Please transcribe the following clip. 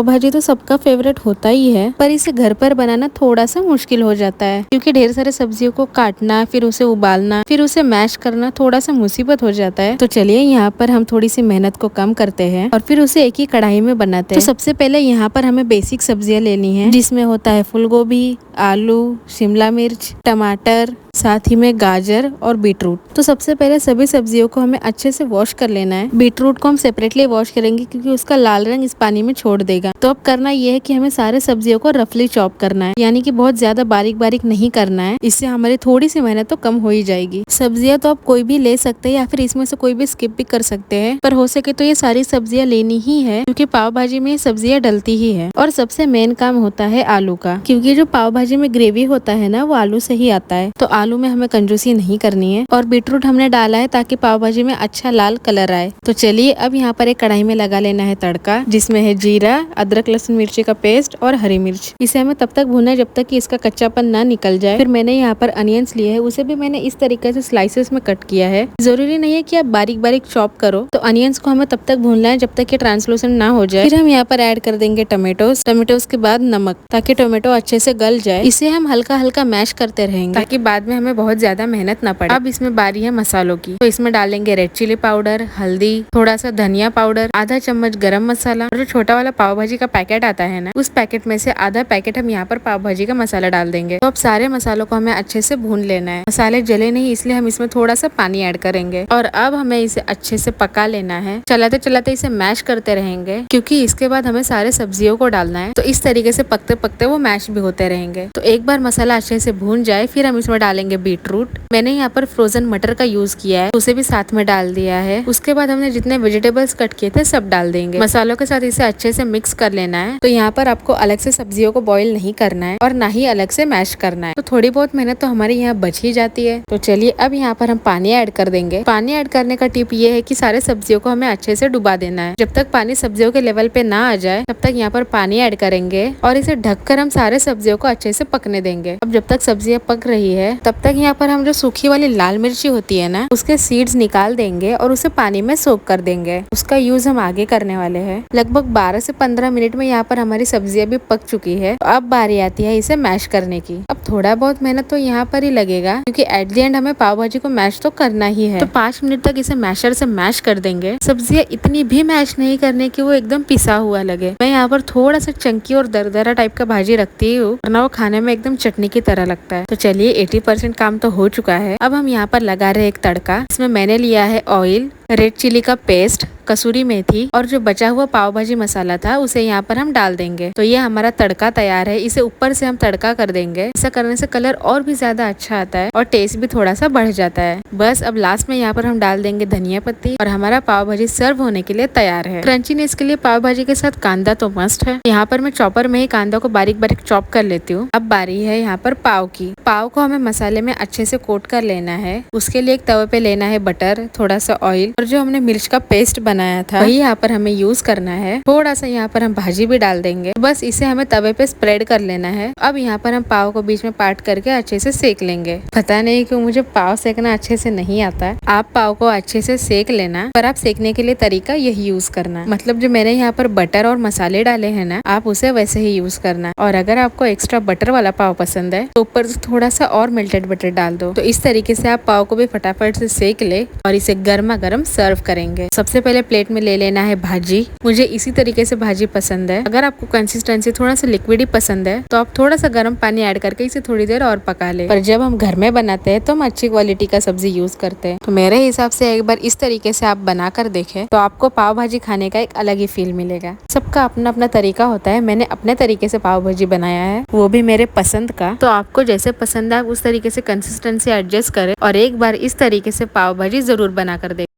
पाव भाजी तो सबका फेवरेट होता ही है, पर इसे घर पर बनाना थोड़ा सा मुश्किल हो जाता है क्योंकि ढेर सारे सब्जियों को काटना, फिर उसे उबालना, फिर उसे मैश करना थोड़ा सा मुसीबत हो जाता है। तो चलिए यहाँ पर हम थोड़ी सी मेहनत को कम करते हैं और फिर उसे एक ही कढ़ाई में बनाते हैं। तो सबसे पहले यहाँ पर हमें बेसिक सब्जियाँ लेनी है, जिसमें होता है फूल गोभी, आलू, शिमला मिर्च, टमाटर, साथ ही में गाजर और बीटरूट। तो सबसे पहले सभी सब्जियों को हमें अच्छे से वॉश कर लेना है। बीटरूट को हम सेपरेटली वॉश करेंगे क्योंकि उसका लाल रंग इस पानी में छोड़ देगा। तो अब करना ये है कि हमें सारे सब्जियों को रफली चॉप करना है, यानी कि बहुत ज्यादा बारीक बारीक नहीं करना है। इससे हमारी थोड़ी सी मेहनत तो कम हो ही जाएगी। सब्जियां तो आप कोई भी ले सकते हैं या फिर इसमें से कोई भी स्किप भी कर सकते हैं, पर हो सके तो ये सारी सब्जियां लेनी ही है क्योंकि पाव भाजी में सब्जियां डलती ही है। और सबसे मेन काम होता है आलू का, क्योंकि जो पाव भाजी में ग्रेवी होता है ना, वो आलू से ही आता है। तो आलू में हमें कंजूसी नहीं करनी है। और बीटरूट हमने डाला है ताकि पाव भाजी में अच्छा लाल कलर आए। तो चलिए अब यहाँ पर एक कढ़ाई में लगा लेना है तड़का, जिसमें है जीरा, अदरक लहसुन मिर्ची का पेस्ट और हरी मिर्च। इसे हमें तब तक भूनना है जब तक कि इसका कच्चापन ना निकल जाए। फिर मैंने यहाँ पर अनियंस लिए है, उसे भी मैंने इस तरीके से स्लाइसेस में कट किया है। जरूरी नहीं है कि आप बारीक बारीक चॉप करो। तो अनियंस को हमें तब तक भूनना है जब तक ये ट्रांसलूसेंट ना हो जाए। फिर हम यहाँ पर ऐड कर देंगे टमेटोज के बाद नमक, ताकि टोमेटो अच्छे से गल जाए। इसे हम हल्का हल्का मैश करते रहेंगे ताकि बाद में हमें बहुत ज्यादा मेहनत ना पड़े। अब इसमें बारी है मसालों की। तो इसमें डालेंगे रेड चिली पाउडर, हल्दी, थोड़ा सा धनिया पाउडर, आधा चम्मच गरम मसाला और जो छोटा वाला पाव भाजी का पैकेट आता है ना, उस पैकेट में से आधा पैकेट हम यहाँ पर पाव भाजी का मसाला डाल देंगे। तो अब सारे मसालों को हमें अच्छे से भून लेना है। मसाले जले नहीं, इसलिए हम इसमें थोड़ा सा पानी ऐड करेंगे और अब हमें इसे अच्छे से पका लेना है। चलाते चलाते इसे मैश करते रहेंगे क्योंकि इसके बाद हमें सारे सब्जियों को डालना है। तो इस तरीके से पकते पकते वो मैश भी होते रहेंगे। तो एक बार मसाला अच्छे से भून जाए, फिर हम इसमें डालेंगे बीटरूट। मैंने यहाँ पर फ्रोजन मटर का यूज किया है, उसे भी साथ में डाल दिया है। उसके बाद हमने जितने वेजिटेबल्स कट किए थे सब डाल देंगे। मसालों के साथ इसे अच्छे से मिक्स कर लेना है। तो यहाँ पर आपको अलग से सब्जियों को बॉईल नहीं करना है और ना ही अलग से मैश करना है। तो थोड़ी बहुत मेहनत तो हमारी यहाँ बच ही जाती है। तो चलिए अब यहाँ पर हम पानी ऐड कर देंगे। पानी ऐड करने का टिप ये है कि सारे सब्जियों को हमें अच्छे से डुबा देना है। जब तक पानी सब्जियों के लेवल पे ना आ जाए तब तक यहाँ पर पानी ऐड करेंगे और इसे ढककर हम सारे सब्जियों को अच्छे से पकने देंगे। अब जब तक सब्जियां पक रही है तब तक यहाँ पर हम जो सूखी वाली लाल मिर्ची होती है ना, उसके सीड्स निकाल देंगे और उसे पानी में सोक कर देंगे। उसका यूज हम आगे करने वाले हैं। लगभग 12 से 15 मिनट में यहाँ पर हमारी सब्जियां भी पक चुकी है। तो अब बारी आती है इसे मैश करने की। अब थोड़ा बहुत मेहनत तो यहाँ पर ही लगेगा क्योंकि एट द एंड हमें पाव भाजी को मैश तो करना ही है। तो 5 मिनट तक इसे मैशर से मैश कर देंगे। सब्जियां इतनी भी मैश नहीं करने की वो एकदम पिसा हुआ लगे। मैं यहाँ पर थोड़ा सा चंकी और दरदरा टाइप का भाजी रखती हूँ, वरना वो खाने में एकदम चटनी की तरह लगता है। तो चलिए 80% काम तो हो चुका है। अब हम यहाँ पर लगा रहे एक तड़का। इसमें मैंने लिया है ऑयल, रेड चिली का पेस्ट, कसूरी मेथी और जो बचा हुआ पाव भाजी मसाला था उसे यहाँ पर हम डाल देंगे। तो ये हमारा तड़का तैयार है। इसे ऊपर से हम तड़का कर देंगे। ऐसा करने से कलर और भी ज्यादा अच्छा आता है और टेस्ट भी थोड़ा सा बढ़ जाता है। बस अब लास्ट में यहाँ पर हम डाल देंगे धनिया पत्ती और हमारा पाव भाजी सर्व होने के लिए तैयार है। क्रंचीनेस के लिए पाव भाजी के साथ कांदा तो मस्ट है। यहाँ पर मैं चॉपर में ही कांदा को बारीक बारीक चॉप कर लेती हूँ। अब बारी है यहाँ पर पाव की। पाव को हमें मसाले में अच्छे से कोट कर लेना है। उसके लिए एक तवे पे लेना है बटर, थोड़ा सा ऑयल और जो हमने मिर्च का पेस्ट बनाया था वही यहाँ पर हमें यूज करना है। थोड़ा सा यहाँ पर हम भाजी भी डाल देंगे। बस इसे हमें तवे पे स्प्रेड कर लेना है। अब यहाँ पर हम पाव को बीच में पार्ट करके अच्छे से सेक लेंगे। पता नहीं क्यों मुझे पाव सेकना अच्छे से नहीं आता है। आप पाव को अच्छे से सेक लेना, पर आप सेकने के लिए तरीका यही यूज करना। मतलब जो मैंने यहाँ पर बटर और मसाले डाले हैं ना, आप उसे वैसे ही यूज करना। और अगर आपको एक्स्ट्रा बटर वाला पाव पसंद है तो ऊपर से थोड़ा सा और मेल्टेड बटर डाल दो। तो इस तरीके से आप पाव को भी फटाफट से सेक ले और इसे गर्मा गर्म सर्व करेंगे। सबसे पहले प्लेट में ले लेना है भाजी। मुझे इसी तरीके से भाजी पसंद है। अगर आपको कंसिस्टेंसी थोड़ा सा लिक्विड ही पसंद है तो आप थोड़ा सा गर्म पानी ऐड करके इसे थोड़ी देर और पका ले। पर जब हम घर में बनाते हैं तो हम अच्छी क्वालिटी का सब्जी यूज करते हैं। तो मेरे हिसाब से एक बार इस तरीके से आप बना कर देखें तो आपको पाव भाजी खाने का एक अलग ही फील मिलेगा। सबका अपना अपना तरीका होता है। मैंने अपने तरीके से पाव भाजी बनाया है, वो भी मेरे पसंद का। तो आपको जैसे पसंद है आप उस तरीके से कंसिस्टेंसी एडजस्ट करें और एक बार इस तरीके से पाव भाजी जरूर बना कर देखें।